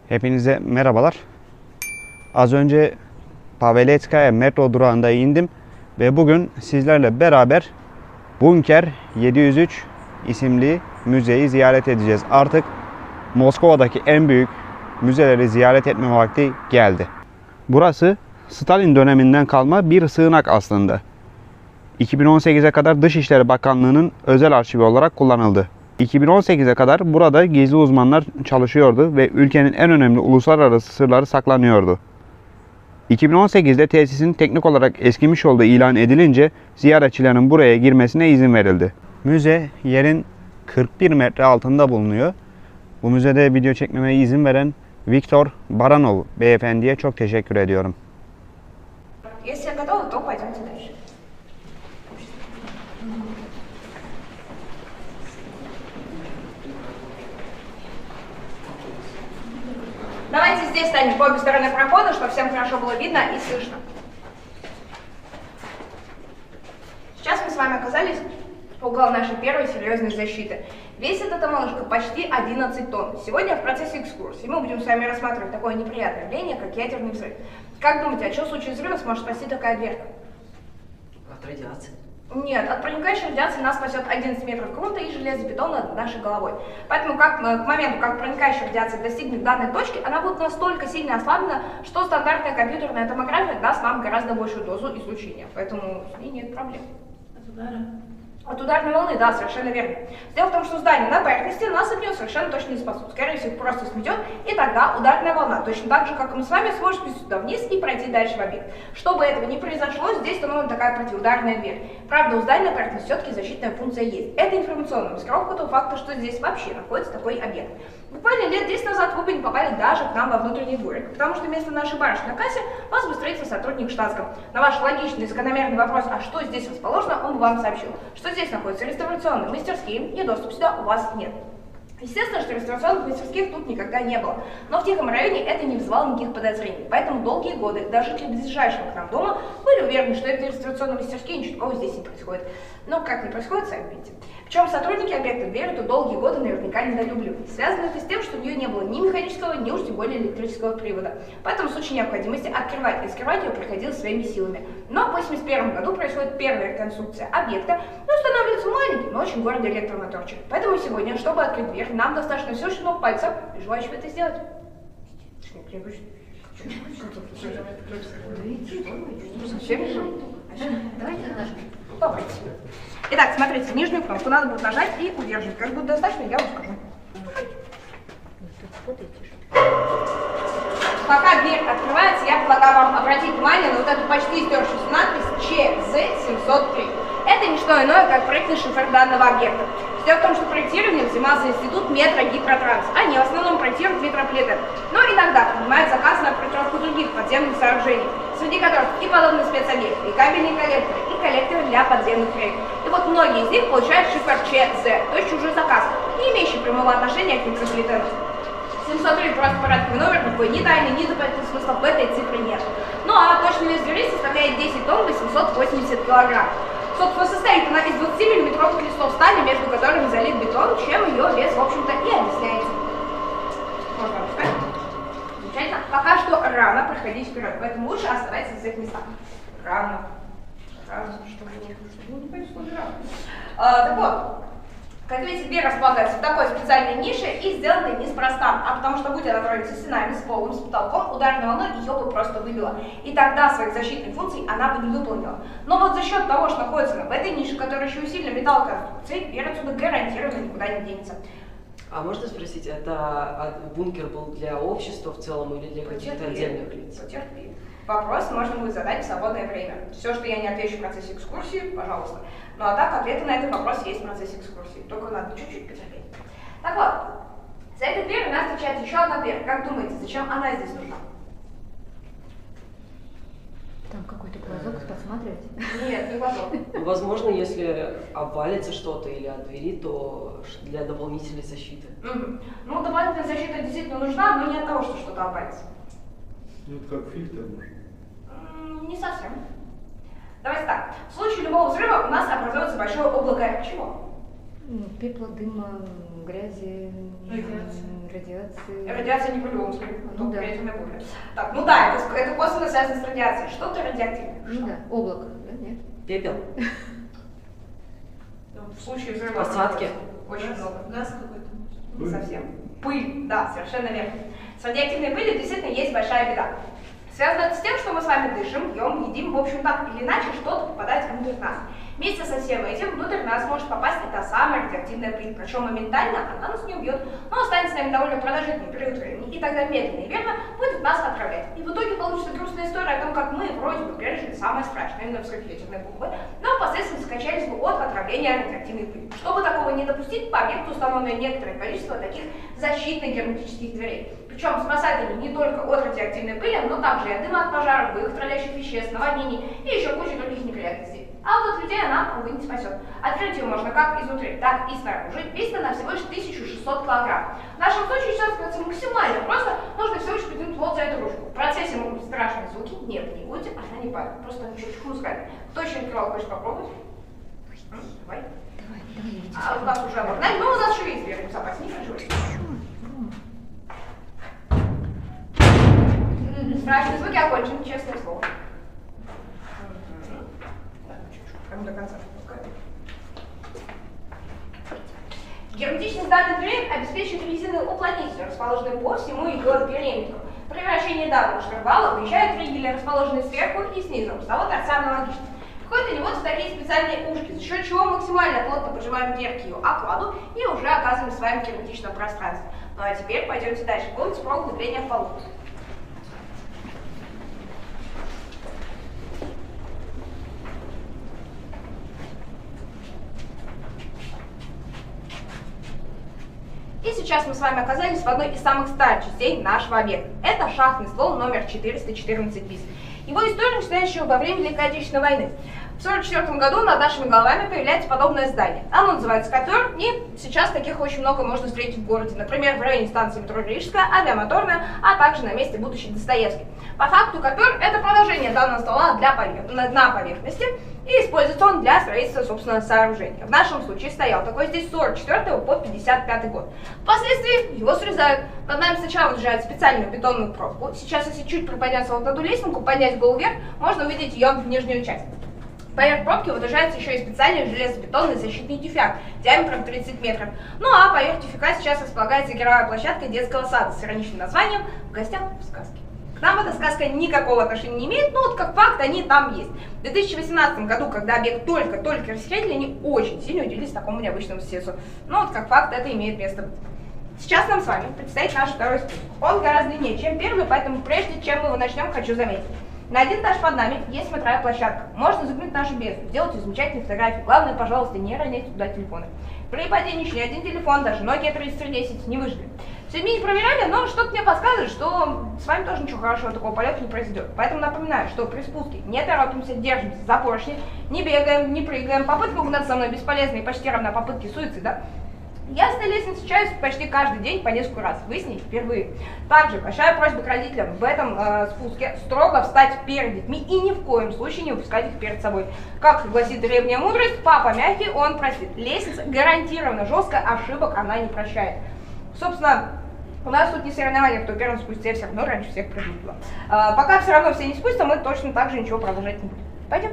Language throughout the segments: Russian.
Hepinize merhabalar. Az önce Paveletskaya metro durağında indim ve bugün sizlerle beraber Bunker 703 isimli müzeyi ziyaret edeceğiz. Artık Moskova'daki en büyük müzeleri ziyaret etme vakti geldi. Burası Stalin döneminden kalma bir sığınak aslında. 2018'e kadar Dışişleri Bakanlığı'nın özel arşivi olarak kullanıldı. 2018'e kadar burada gizli uzmanlar çalışıyordu ve ülkenin en önemli uluslararası sırları saklanıyordu. 2018'de tesisin teknik olarak eskimiş olduğu ilan edilince ziyaretçilerin buraya girmesine izin verildi. Müze yerin 41 metre altında bulunuyor. Bu müzede video çekmeme izin veren Viktor Baranov beyefendiye çok teşekkür ediyorum. Если готовы, то пойдемте дальше. Давайте здесь станем по обе стороны прохода, чтобы всем хорошо было видно и слышно. Сейчас мы с вами оказались около нашей первой серьезной защиты. Весит эта малышка почти 11 тонн. Сегодня в процессе экскурсии мы будем с вами рассматривать такое неприятное явление, как ядерный взрыв. Как думаете, от чего в случае взрыва сможет спасти такая дверка? От радиации. Нет, от проникающей радиации нас спасет 11 метров грунта и железобетона над нашей головой. Поэтому к моменту, как проникающая радиация достигнет данной точки, она будет настолько сильно ослаблена, что стандартная компьютерная томография даст нам гораздо большую дозу излучения. Поэтому с ней нет проблем. От удара? От ударной волны, да, совершенно верно. Дело в том, что здание на поверхности нас от нее совершенно точно не спасут. Скорее всего, их просто сметет, и тогда ударная волна, точно так же, как и мы с вами, сможет спуститься сюда вниз и пройти дальше в объект. Чтобы этого не произошло, здесь установлена такая противоударная дверь. Правда, у здания на поверхности все-таки защитная функция есть. Это информационная маскировка того факта, что здесь вообще находится такой объект. Буквально лет 10 назад вы бы не попали даже к нам во внутренний дворик, потому что вместо нашей барышни на кассе вас бы встретил сотрудник штатском. На ваш логичный и закономерный вопрос, а что здесь расположено, он бы вам сообщил, что здесь находятся реставрационные мастерские, и доступ сюда у вас нет. Естественно, что реставрационных мастерских тут никогда не было, но в тихом районе это не вызывало никаких подозрений, поэтому долгие годы даже жители ближайшего к нам дома были уверены, что это реставрационные мастерские, ничего такого здесь не происходит. Но как не происходит, сами видите. Причем сотрудники объекта дверь эту долгие годы наверняка недолюбливали. Связано это с тем, что у нее не было ни механического, ни уж тем более электрического привода. Поэтому в случае необходимости открывать и скрывать ее приходилось своими силами. Но в 1981 году происходит первая реконструкция объекта, и устанавливается маленький, но очень гордый электромоторчик. Поэтому сегодня, чтобы открыть дверь, нам достаточно всего щелчков пальца и желающего это сделать. Давайте нажмем. Попробуйте. Итак, смотрите, нижнюю кнопку надо будет нажать и удерживать. Как будет достаточно, я вам скажу. Пока дверь открывается, я предлагаю вам обратить внимание на вот эту почти стершуюся надпись ЧЗ-703. Это не что иное, как проектный шифр данного объекта. Дело в том, что проектирование взимался Институт Метрогидротранс. Они в основном проектируют метрополитен. Но иногда принимают заказ на проектировку других подземных сооружений, среди которых и подобные спецобъекты, и кабельные коллекторы, и коллекторы для подземных рек. И вот многие из них получают шифр ЧЗ, то есть чужой заказ, не имеющий прямого отношения к метрополитену. 703 просто порядковый номер, никакой ни тайны, ни дополнительного смысла в этой цифре нет. Ну а точный вес двери составляет 10 тонн 880 килограмм. Собственно, состоит она из 20-миллиметровых листов стали, между которыми залит бетон, чем ее вес, в общем-то, и объясняется. Можно опускать. Замечательно. Пока что рано проходить вперед, поэтому лучше оставайтесь на своих местах. Рано. Что не понесло рано. Так вот. Как видите, дверь располагается в такой специальной нише и сделана неспроста, а потому что будь она вроде со стенами, с полом, с потолком, ударной волной ее бы просто выбила. И тогда своих защитных функций она бы не выполнила. Но вот за счет того, что находится в этой нише, которая еще усилена металлоконструкцией, дверь отсюда гарантированно никуда не денется. А можно спросить, это бункер был для общества в целом или для каких-то отдельных лиц? Потерпи. Вопрос можно будет задать в свободное время. Все, что я не отвечу в процессе экскурсии, пожалуйста. Ну а так, ответы на этот вопрос есть в процессе экскурсии. Только надо чуть-чуть потерпеть. Так вот, за этой дверью нас встречает еще одна дверь. Как думаете, зачем она здесь нужна? Там какой-то глазок подсматривать? Нет, не глазок. Возможно, если обвалится что-то или от двери, то для дополнительной защиты. Ну, дополнительная защита действительно нужна, но не от того, что что-то обвалится. Ну, это как фильтр, может? Не совсем. Давайте так. В случае любого взрыва у нас образуется большое облако чего? Пепла, дыма, грязи, радиации. Радиация не по-любому, Ну да. Так, ну да, это косвенно связано с радиацией. Что-то радиоактивное. Ну да, облако, да, нет? Пепел. В случае взрыва Осадки. очень много. Газ какой-то. Не совсем. Пыль, да, совершенно верно. С радиоактивной пылью действительно есть большая беда. Связано это с тем, что мы с вами дышим, пьем, едим, в общем, так или иначе что-то попадает внутрь нас. Вместе со всем этим внутрь нас может попасть и та самая радиоактивная пыль. Причем моментально она нас не убьет, но останется с нами довольно продолжительный период времени, и тогда медленно и верно будет нас отравлять. И в итоге получится грустная история о том, как мы вроде бы пережили самое страшное, именно взрыв ядерной бомбы, но впоследствии скончались бы от отравления радиоактивной пыли. Чтобы такого не допустить, по объекту установлено некоторое количество таких защитных герметических дверей. Причем спасают они не только от радиоактивной пыли, но также и от дыма от пожаров, боевых тралящих веществ, наводнений и еще куча других неприятностей. А вот от людей она, увы, не спасет. Открыть ее можно как изнутри, так и снаружи. Весит она всего лишь 1600 килограмм. В нашем случае сейчас становится максимально просто, нужно всего лишь придумать вот за эту ручку. В процессе могут быть страшные звуки, нет, не будете, она не падает, просто чуть-чуть музыкально. Кто еще не открывал, хочешь попробовать? Давай. Давай, А у нас уже обогнали, но у нас еще есть верхний запас, не переживай. Страшные звуки окончены, честное слово. Прям до конца пропускаю. Герметичность данной двери обеспечивает резиновый уплотнитель, расположенный по всему ее периметру. При вращении данного штурвала выезжают ригели, расположенные сверху и снизу. С того торца аналогично. Входят в него такие специальные ушки, за счет чего максимально плотно поджимаем вверх ее окладу и уже оказываемся с вами в герметичном пространстве. Ну а теперь пойдемте дальше. Помните про углубление в полу. И сейчас мы с вами оказались в одной из самых старых частей нашего объекта. Это шахтный ствол номер 414 БИС. Его история начинается еще во время Великой Отечественной войны. В 1944 году над нашими головами появляется подобное здание. Оно называется «Копер», и сейчас таких очень много можно встретить в городе. Например, в районе станции метро Рижская, авиамоторная, а также на месте будущей Достоевской. По факту «Копер» — это продолжение данного ствола на поверхности, и используется он для строительства собственного сооружения. В нашем случае стоял такой здесь с 44 по 55 год. Впоследствии его срезают. Над нами сначала выезжает специальную бетонную пробку. Сейчас, если чуть приподняться вот на ту лесенку, поднять голову вверх, можно увидеть ее в нижнюю часть. Поверх пробки выдвижается еще и специальный железобетонный защитный тюфяк диаметром 30 метров. Ну а поверх тюфяка сейчас располагается игровая площадка детского сада с ироничным названием «В гостях в сказке». К нам эта сказка никакого отношения не имеет, но вот как факт они там есть. В 2018 году, когда объект только-только рассекретили, они очень сильно удивились такому необычному сету. Но вот как факт это имеет место быть. Сейчас нам с вами предстоит наш второй спуск. Он гораздо длиннее, чем первый, поэтому прежде чем мы его начнем, хочу заметить. На один этаж под нами есть смотровая площадка. Можно заглянуть в нашу бездну, сделать замечательные фотографии. Главное, пожалуйста, не роняйте туда телефоны. При падении ни один телефон, даже Nokia 3310 не выжили. Сегодня не проверяли, но что-то мне подсказывает, что с вами тоже ничего хорошего такого полета не произойдет. Поэтому напоминаю, что при спуске не торопимся, держимся за поршни, не бегаем, не прыгаем. Попытка угнаться со мной бесполезна и почти равна попытке суицида. Я с этой лестницы встречаюсь почти каждый день по несколько раз. Вы с ней впервые. Также большая просьба к родителям в этом спуске строго встать перед детьми и ни в коем случае не выпускать их перед собой. Как гласит древняя мудрость, папа мягкий, он простит. Лестница гарантированно жесткая, ошибок она не прощает. Собственно, у нас тут не соревнование, кто первым спустится, я все равно раньше всех придумала. Пока все равно все не спустятся, мы точно так же ничего продолжать не будем. Пойдем.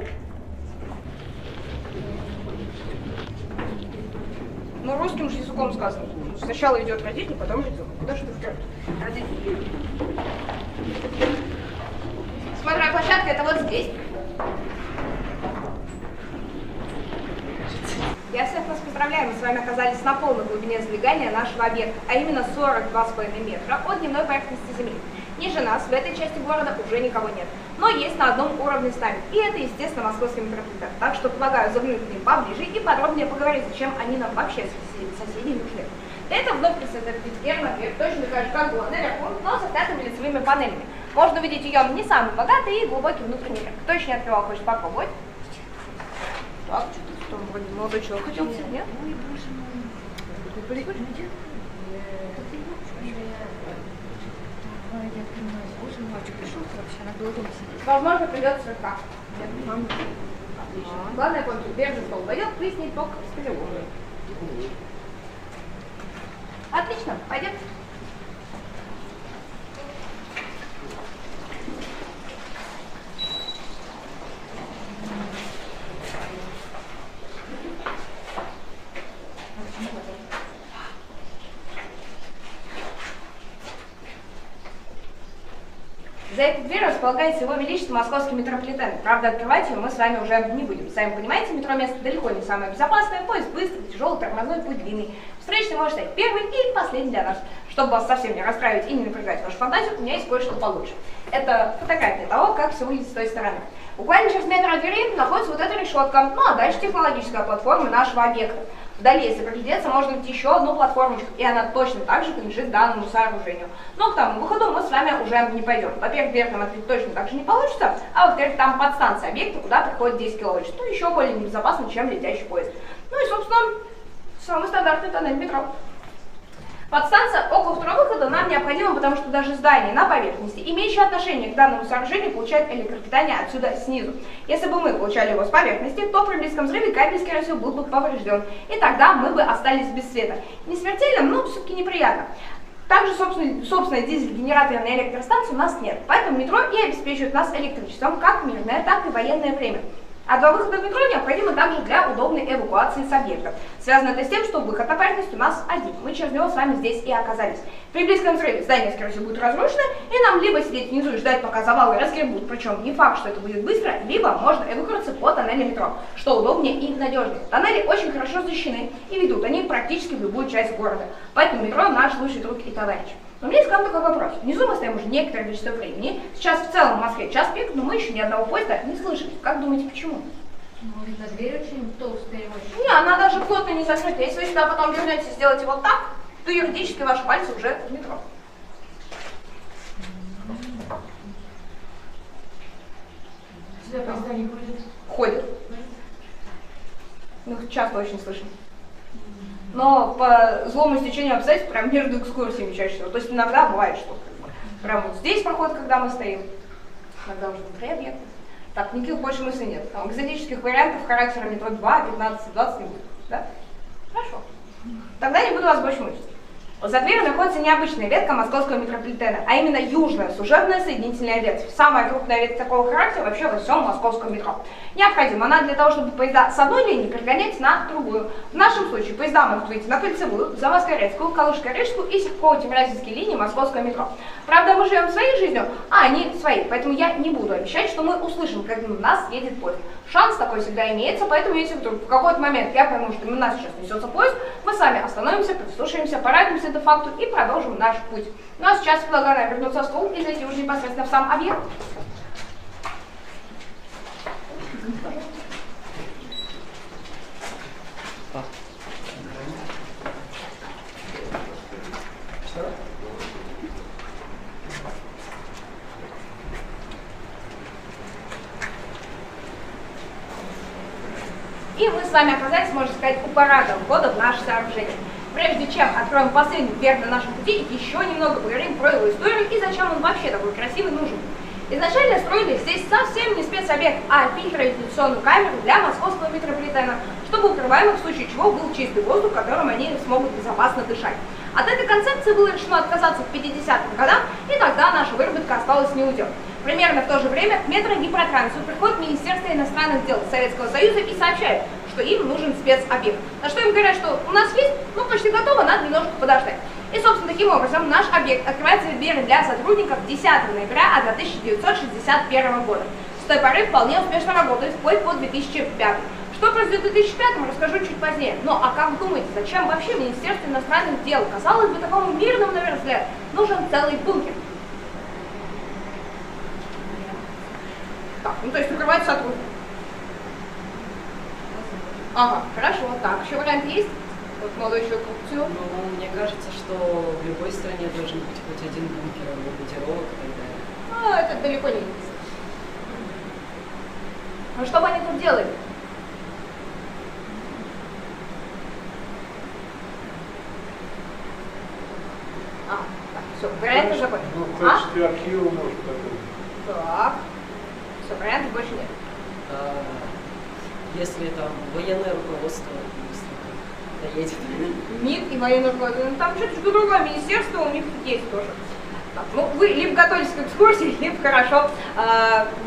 Ну, русским же языком сказано. Сначала идет родитель, потом ребенок. Куда же ты вперед? Родитель. Смотровая площадка это вот здесь. Я всех вас поздравляю, мы с вами оказались на полной глубине залегания нашего объекта, а именно 42,5 метра от дневной поверхности Земли. Ниже нас в этой части города уже никого нет, но есть на одном уровне с нами, и это, естественно, московский метрополитен. Так что предлагаю заглянуть к ним поближе и подробнее поговорить, зачем они нам вообще соседи нужны. Для этого вновь присоединять объект, точно такая же, как была наверху, но со снятыми лицевыми панелями. Можно увидеть ее не самый богатый и глубокий внутренний мир. Кто еще не открывал, хочет попробовать? Так, что-то вроде молодой человек хотел взять, нет? Возможно, придется слегка. Главное, помните, дверь за стол войдет, выяснить только с переломом. Отлично, пойдем. За этой дверью располагается Его Величество Московский метрополитен. Правда, открывать ее мы с вами уже не будем. Сами понимаете, метро место далеко не самое безопасное, поезд быстрый, тяжелый, тормозной, путь длинный. Встречный может стать первый и последний для нас. Чтобы вас совсем не расстраивать и не напрягать вашу фантазию, у меня есть кое-что получше. Это фотография того, как все выглядит с той стороны. Буквально через метр от двери находится вот эта решетка, ну а дальше технологическая платформа нашего объекта. Вдали, если приглядеться, можно найти еще одну платформочку, и она точно так же принадлежит данному сооружению. Но к тому выходу мы с вами уже не пойдем. Во-первых, дверь там открыть точно так же не получится, а во-вторых, там подстанция объекта, куда приходит 10 киловольт, что еще более небезопасно, чем летящий поезд. Ну и, собственно, самый стандартный тоннель метро. Подстанция около второго выхода нам необходима, потому что даже здание на поверхности, имеющее отношение к данному сооружению, получает электропитание отсюда снизу. Если бы мы получали его с поверхности, то при близком взрыве кабель, скорее всего, был бы поврежден, и тогда мы бы остались без света. Не смертельно, но все-таки неприятно. Также, собственно, дизель-генератора на электростанции у нас нет, поэтому метро и обеспечивает нас электричеством как в мирное, так и военное время. А два выхода в метро необходимы также для удобной эвакуации с объекта. Связано это с тем, что выход на поверхность у нас один. Мы через него с вами здесь и оказались. При близком взрыве здание, скорее всего, будет разрушено, и нам либо сидеть внизу и ждать, пока завалы разгребут, причем не факт, что это будет быстро, либо можно эвакуироваться по тоннелю метро, что удобнее и надежнее. Тоннели очень хорошо защищены, и ведут они практически в любую часть города. Поэтому метро наш лучший друг и товарищ. Но у меня есть к вам такой вопрос. Внизу мы стоим уже некоторое количество времени. Сейчас в целом в Москве час пик, но мы еще ни одного поезда не слышали. Как думаете, почему? Может, на дверь очень толстая, очень. Не, она даже плотно не закрыта. Если вы сюда потом вернетесь и сделаете вот так, то юридически ваши пальцы уже в метро. Сюда поезда не ходят? Ходят. Ну, часто очень слышно. Но по злому стечению обстоятельств прям между экскурсиями чаще всего. То есть иногда бывает, что прям вот здесь проходит, когда мы стоим. Иногда уже внутри объекта. Так, никаких больше мыслей нет. Там экзотических вариантов характера метро 2, 15, 20 не будет. Да? Хорошо. Тогда не буду вас больше мучить. За дверью находится необычная ветка московского метрополитена, а именно южная служебная соединительная ветвь. Самая крупная ветвь такого характера вообще во всем московском метро. Необходима она для того, чтобы поезда с одной линии перегонять на другую. В нашем случае поезда могут выйти на Кольцевую, Заводско-Речскую, Калужско-Рижскую и Севково-Тимирязевские линии московского метро. Правда, мы живем своей жизнью, а они своей, поэтому я не буду обещать, что мы услышим, когда у нас едет поезд. Шанс такой всегда имеется, поэтому если вдруг в какой-то момент я пойму, что у нас сейчас несется поезд, мы сами остановимся, прислушаемся, порадуемся этому факту и продолжим наш путь. Ну а сейчас предлагаю вернуться в стул и зайти уже непосредственно в сам объект. И мы с вами оказались, можно сказать, у парадного входа в наше сооружение. Прежде чем откроем последний дверь на нашем пути, еще немного поговорим про его историю и зачем он вообще такой красивый нужен. Изначально строили здесь совсем не спецобъект, а фильтровентиляционную камеру для московского метрополитена, чтобы укрываемых в случае чего был чистый воздух, которым они смогут безопасно дышать. От этой концепции было решено отказаться в 50-м годам, и тогда наша выработка осталась неудел. Примерно в то же время к метрогипротрансу приходит Министерство иностранных дел Советского Союза и сообщает, что им нужен спецобъект. На что им говорят, что у нас есть, ну почти готово, надо немножко подождать. И, собственно, таким образом наш объект открывается двери для сотрудников 10 ноября 1961 года. С той поры вполне успешно работает вплоть по 2005. Что произойдет в 2005, расскажу чуть позднее. Ну а как думаете, зачем вообще Министерство иностранных дел, казалось бы, такому мирному, на первый взгляд, нужен целый бункер? Так, ну то есть укрывать сотрудников. Ага, хорошо, так, еще вариант есть? Вот молодой человек коррупцию. Ну, мне кажется, что в любой стране должен быть хоть один бункер, бомбардировок и так далее. Ну, это далеко не есть. Ну, что бы они тут делали? А, так, все, варианты закончены. Ну, в качестве архива может такой. Так, все, вариантов больше нет. Если там военное руководство, едет. МИД и военное руководство. Там чуть-чуть другое министерство у них есть тоже. Так, ну, вы либо готовитесь к экскурсии, либо хорошо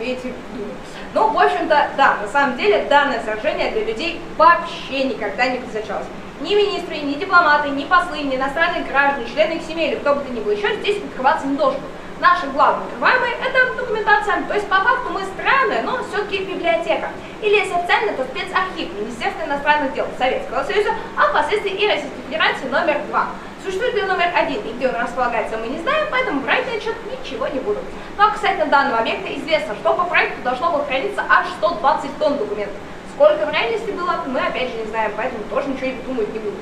эти думать. Ну, в общем-то, да, на самом деле данное сражение для людей вообще никогда не предназначалось. Ни министры, ни дипломаты, ни послы, ни иностранные граждане, члены их семей или кто бы то ни было еще здесь открываться не должен был. Наши главные открываемые – это документация, то есть по факту мы странная, но все-таки библиотека. Или если официально, то спецархив Министерства иностранных дел Советского Союза, а впоследствии и Российской Федерации номер 2. Существует ли номер 1 и где он располагается, мы не знаем, поэтому брать на счет ничего не буду. Но касательно данного объекта известно, что по проекту должно было храниться аж 120 тонн документов. Сколько в реальности было, мы опять же не знаем, поэтому тоже ничего не думать не буду.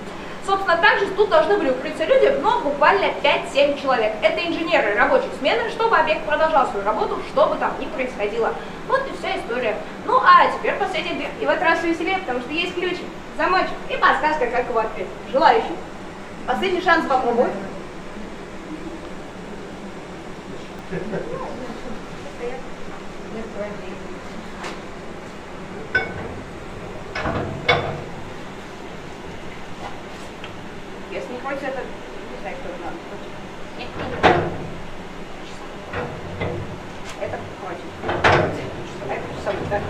Собственно, также тут должны были укрыться люди, но буквально 5-7 человек. Это инженеры рабочей смены, чтобы объект продолжал свою работу, что бы там ни происходило. Вот и вся история. Ну а теперь последняя дверь. И в этот раз веселее, потому что есть ключик, замочек и подсказка, как его открыть. Желающий. Последний шанс попробовать. Если не хочется, это не знаю, кто надо. Нет, нет. Это хватит. Это самое, да.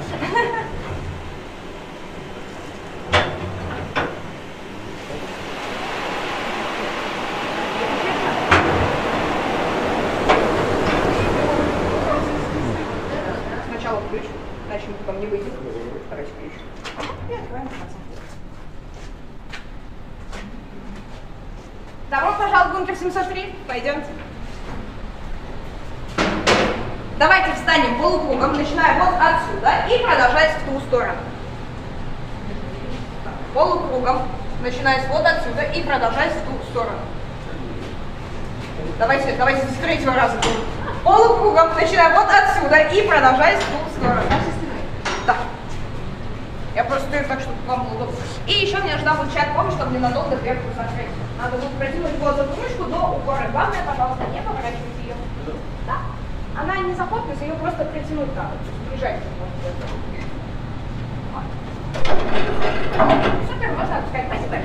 Сначала ключ, иначе мы потом не выйдем. Давайте ключ. И открываем концом. Добро пожаловать в бункер 703. Пойдемте. Давайте встанем полукругом, начиная вот отсюда и продолжаясь в ту сторону. Полукругом, начиная вот отсюда и продолжаясь в ту сторону. Давайте с третьего раза. Полукругом, начиная вот отсюда и продолжаясь в ту сторону. Да. Я просто стою так, чтобы вам было удобно. И еще мне нужна будет чья-то помощь, чтобы ненадолго дверку закрыть. Надо будет протянуть воздух ручку до упора. Главное, пожалуйста, не поворачивайте ее. Да. Она не захлопнется, ее просто притянуть надо. Прижать. Супер, можно отпускать. Спасибо.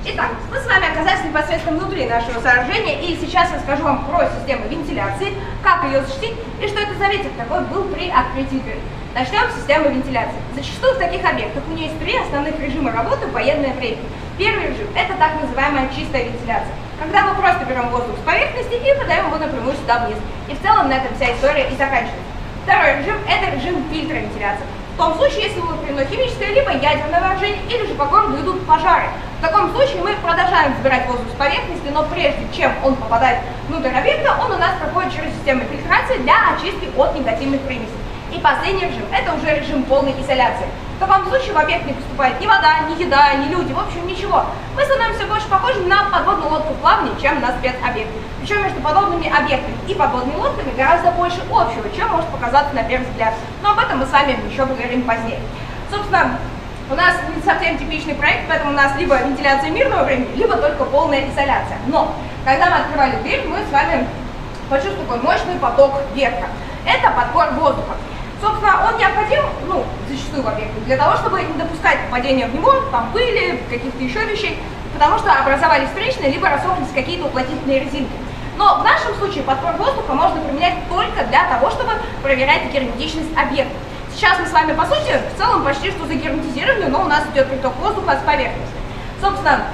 Итак, мы с вами оказались непосредственно внутри нашего сооружения, и сейчас я расскажу вам про систему вентиляции, как ее защитить и что это за ветер такой был при открытии двери. Начнем с системы вентиляции. Зачастую в таких объектах у нее есть 3 основных режима работы в военное время. Первый режим – это так называемая чистая вентиляция, когда мы просто берем воздух с поверхности и подаем его напрямую сюда вниз. И в целом на этом вся история и заканчивается. Второй режим – это режим фильтровентиляции. В том случае, если было применено химическое либо ядерное вооружение, или же по городу идут пожары. В таком случае мы продолжаем забирать воздух с поверхности, но прежде чем он попадает внутрь объекта, он у нас проходит через систему фильтрации для очистки от негативных примесей. И последний режим – это уже режим полной изоляции. В таком случае в объект не поступает ни вода, ни еда, ни люди, в общем ничего. Мы становимся больше похожими на подводную лодку плавания, чем на спецобъект. Причем между подводными объектами и подводными лодками гораздо больше общего, чем может показаться на первый взгляд. Но об этом мы с вами еще поговорим позднее. Собственно, у нас не совсем типичный проект, поэтому у нас либо вентиляция мирного времени, либо только полная изоляция. Но, когда мы открывали дверь, мы с вами почувствовали такой мощный поток ветра. Это подбор воздуха. Собственно, он необходим, зачастую в объекте, для того, чтобы не допускать попадения в него, там, пыли, каких-то еще вещей, потому что образовались встречные, либо рассохлись какие-то уплотнительные резинки. Но в нашем случае подбор воздуха можно применять только для того, чтобы проверять герметичность объекта. Сейчас мы с вами, по сути, в целом почти что загерметизированы, но у нас идет приток воздуха с поверхности. Собственно,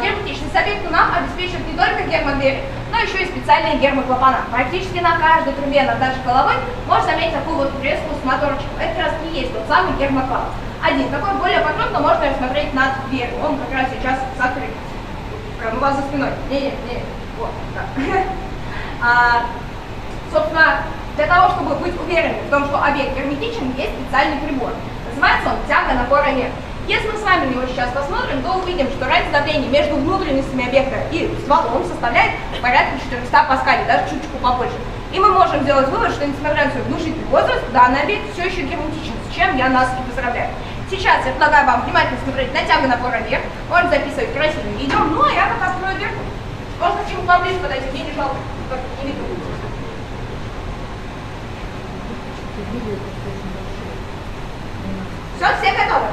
герметичность объекта нам обеспечивает не только гермодвери, но еще и специальные гермоклапана. Практически на каждой трубе над нашей головой можно заметить такую вот фреску с моторчиком. Это как раз и есть тот самый гермоклапан. Один. Такой более подробно можно рассмотреть над дверью. Он как раз сейчас закрыт. Прямо у вас за спиной. Не. Вот, да. Собственно, для того, чтобы быть уверенным в том, что объект герметичен, есть специальный прибор. Называется он тяга напора нет. Если мы с вами на него сейчас посмотрим, то увидим, что разница давления между внутренностями объекта и стволом составляет порядка 400 паскалей, даже чуть-чуть побольше. И мы можем сделать вывод, что несмотря на свой внушительный возраст, данный объект все еще герметичен, с чем я нас и поздравляю. Сейчас я предлагаю вам внимательно смотреть на тягу напора вверх, можно записывать красивое видео, ну а я пока открою дверку. Можно к чему поближе подойти, мне не жалко, только не видно. Все, все готовы?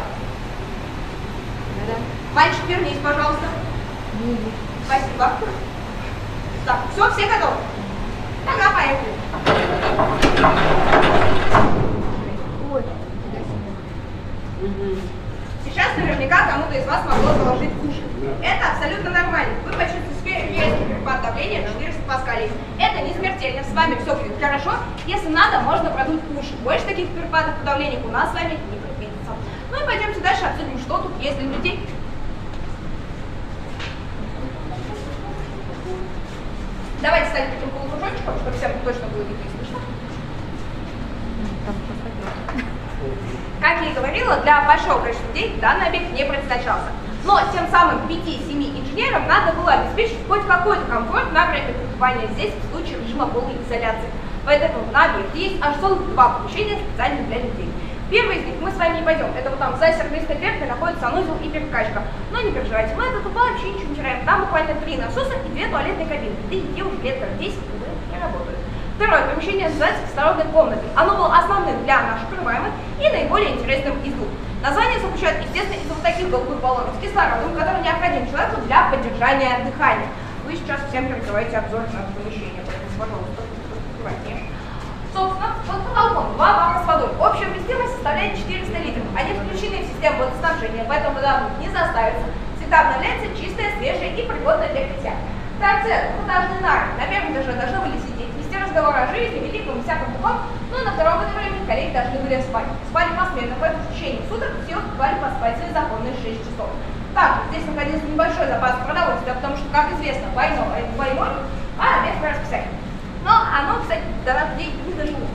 Мальчик, вернись, пожалуйста. Спасибо. Так, все готовы? Тогда поехали. Сейчас наверняка кому-то из вас могло заложить уши. Это абсолютно нормально. Вы почувствуете резкий перепад давления 400 паскалей. Это не смертельно, с вами все будет хорошо. Если надо, можно продуть уши. Больше таких перепадов по давлению у нас с вами не предвидится. Ну и пойдемте дальше обсудим, что тут есть для людей. Давайте станем таким полукружочком, чтобы всем точно было видно и слышно. Как я и говорила, для большого количества людей данный объект не предназначался. Но тем самым 5-7 инженерам надо было обеспечить хоть какой-то комфорт на время пребывания здесь в случае режима полной изоляции. Поэтому на объекте есть аж целых 2 помещения специально для людей. Первый из них мы с вами не пойдем. Это вот там за сервисной дверкой находится санузел и перекачка. Но не переживайте, мы это тупо вообще ничего не теряем. Там буквально 3 насоса и 2 туалетные кабины. И уже лет 10 уже не работают. Второе помещение называется кислородной комнатой. Оно было основным для наших пребываемых и наиболее интересным из двух. Название заключает, естественно, из вот таких голубых баллонов с кислородом, который необходим человеку для поддержания дыхания. Вы сейчас всем перекрываете обзор на помещение, поэтому, пожалуйста, внимание. Собственно, под потолком 2 бака с водой. Общая вместимость составляет 400 литров. Они включены в систему водоснабжения, поэтому вода не заставится. Всегда обновляется чистая, свежая и пригодная для питья. В торце двухэтажные нары. На первом этаже должны были сидеть, вести разговоры о жизни, великом и всяком таком, но на втором этаже коллеги должны были спать. Спали посменно, поэтому в течение суток все успевали поспать свои законные 6 часов. Также здесь находился небольшой запас продовольствия, потому что, как известно, войной, а обед по расписанию. Но оно, кстати, до нас людей не дожило.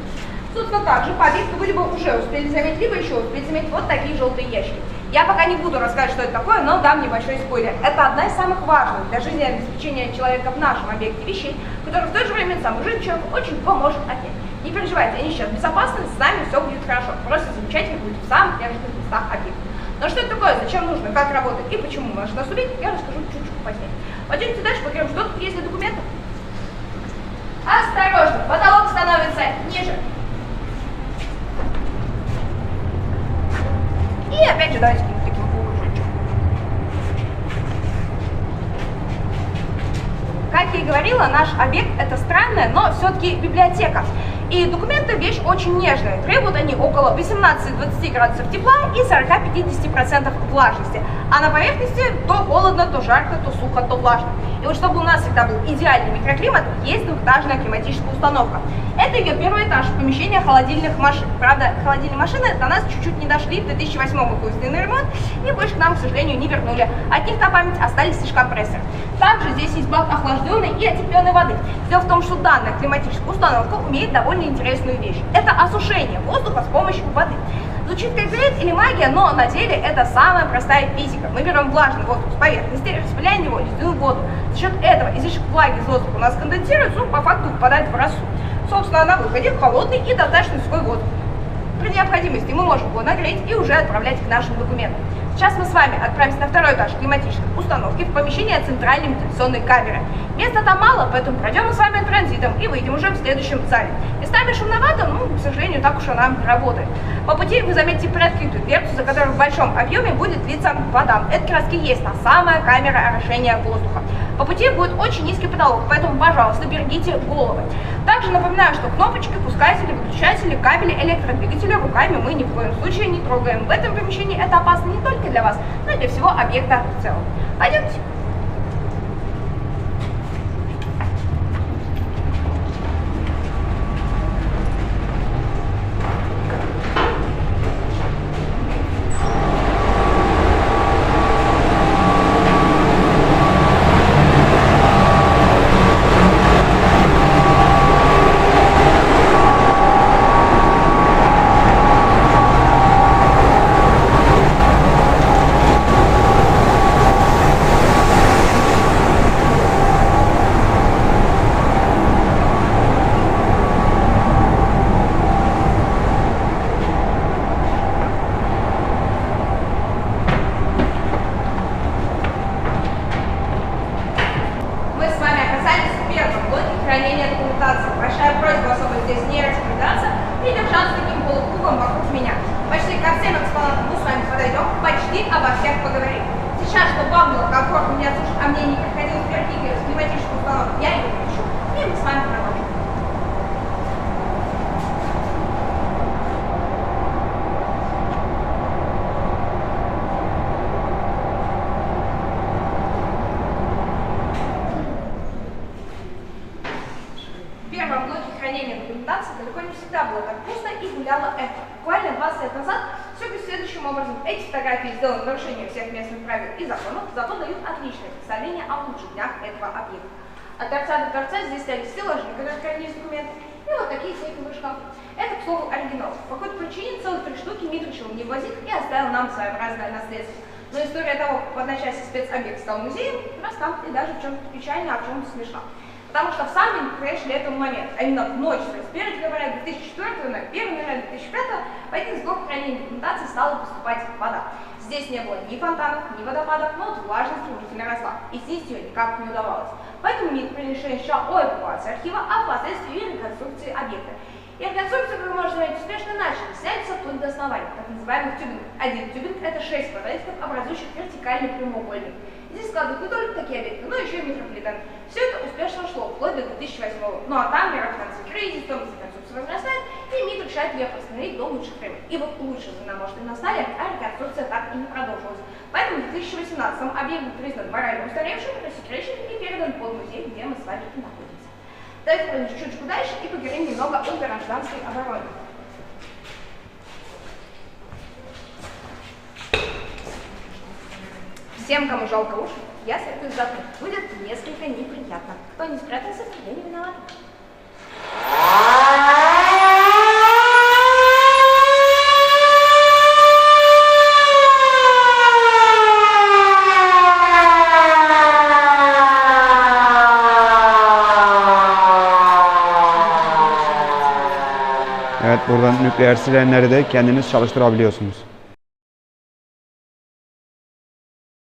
Собственно, также по объекту вы либо уже успели заметить, либо еще успели заметить вот такие желтые ящики. Я пока не буду рассказывать, что это такое, но дам небольшой спойлер. Это одна из самых важных для жизнеобеспечения человека в нашем объекте вещей, которые в то же время саму жизнь человеку очень легко может отнять. Не переживайте, они сейчас безопасны, с нами все будет хорошо. Просто замечательно будет в самых неожиданных местах объекта. Но что это такое, зачем нужно, как работает и почему может нас убить, я расскажу чуть-чуть позднее. Пойдемте дальше, покажем, что тут есть для документов. Осторожно, потолок становится ниже. И опять же давайте таким полукружочком. Как я и говорила, наш объект это странная, но все-таки библиотека. И документы вещь очень нежная. Требуют они около 18-20 градусов тепла и 40-50% влажности. А на поверхности то холодно, то жарко, то сухо, то влажно. И вот чтобы у нас всегда был идеальный микроклимат, есть двухэтажная климатическая установка. Это ее первый этаж, помещение холодильных машин. Правда, холодильные машины до нас чуть-чуть не дошли, в 2008 выпустили на ремонт и больше к нам, к сожалению, не вернули. От них на память остались лишь компрессоры. Также здесь есть бак охлажденной и отепленной воды. Дело в том, что данная климатическая установка умеет довольно интересную вещь. Это осушение воздуха с помощью воды. Звучит как бред или магия, но на деле это самая простая физика. Мы берем влажный воздух с поверхности, распыляем его в ледяную воду. За счет этого излишек влаги из воздуха у нас конденсируется, по факту попадает в росу. Собственно, на выходе холодный и достаточно сухой воздух. При необходимости мы можем его нагреть и уже отправлять к нашим документам. Сейчас мы с вами отправимся на второй этаж климатической установки в помещение центральной вентиляционной камеры. Места там мало, поэтому пройдем мы с вами транзитом и выйдем уже в следующем зале. Местами шумновато, но, к сожалению, так уж она работает. По пути вы заметите приоткрытую дверцу, за которой в большом объеме будет литься вода. Это как раз и есть та самая камера орошения воздуха. По пути будет очень низкий потолок, поэтому, пожалуйста, берегите головы. Также напоминаю, что кнопочки, пускатели, выключатели, кабели, электродвигателя руками мы ни в коем случае не трогаем. В этом помещении это опасно не только для вас, но и для всего объекта в целом. Пойдемте. Сейчас, чтобы вам было комфортно меня слушать, а мне не приходилось перепрыгивать с пневматического установок, я ее пишу, и мы с вами продолжим. В первом блоке хранения документации далеко не всегда было так пусто и гуляло эхо. Буквально 20 лет назад все будет следующим образом. Эти фотографии сделаны в нарушение всех местных правил и законов, зато дают отличное представление о лучших днях этого объекта. От торца до торца здесь стояли стеллажи, на которых хранились документы, и вот такие сейфовые шкафы. Это, к слову, оригинал. По какой-то причине целых 3 штуки Мит решил не возить и оставил нам своеобразное наследство. Но история того, как в одночасье спецобъект стал музеем, раз там и даже в чем-то печально, а в чем-то смешно. Потому что в самый креш этого момента, а именно в ночь с 31 февраля 2004 на 1 января 2005 в один из блоков хранения документации стала поступать вода. Здесь не было ни фонтанов, ни водопадов, но вот влажность стремительно росла, и снизить ее никак не удавалось. Поэтому МИД принял решение сначала о эвакуации архива, а впоследствии и реконструкции объекта. И реконструкцию, как вы можете заметить, успешно начали, снятся вплоть до основания, так называемых тюбингов. Один тюбинг – это 6 квадратиков, образующих вертикальный прямоугольник. Здесь складывают не только такие объекты, но еще и метрополитен. Все это успешно шло вплоть до 2008 года. Ну а там миротворцы кризис, стоимость реконструкции возрастает, и МИД решает ее восстановить до лучших времен. И вот лучшие времена, может, и настали, а реконструкция так и не продолжилась. Поэтому в 2018-м объект был признан морально устаревшим, рассекречен и передан под музей, где мы с вами и находимся. Давайте пройдем чуть-чуть дальше и поговорим немного о гражданской обороне. Всем, кому жалко уши, я советую заткнуть. Будет несколько неприятно. Кто не спрятался, я не виноват. Evet, buradan nükleer sirenleri de kendiniz çalıştırabiliyorsunuz.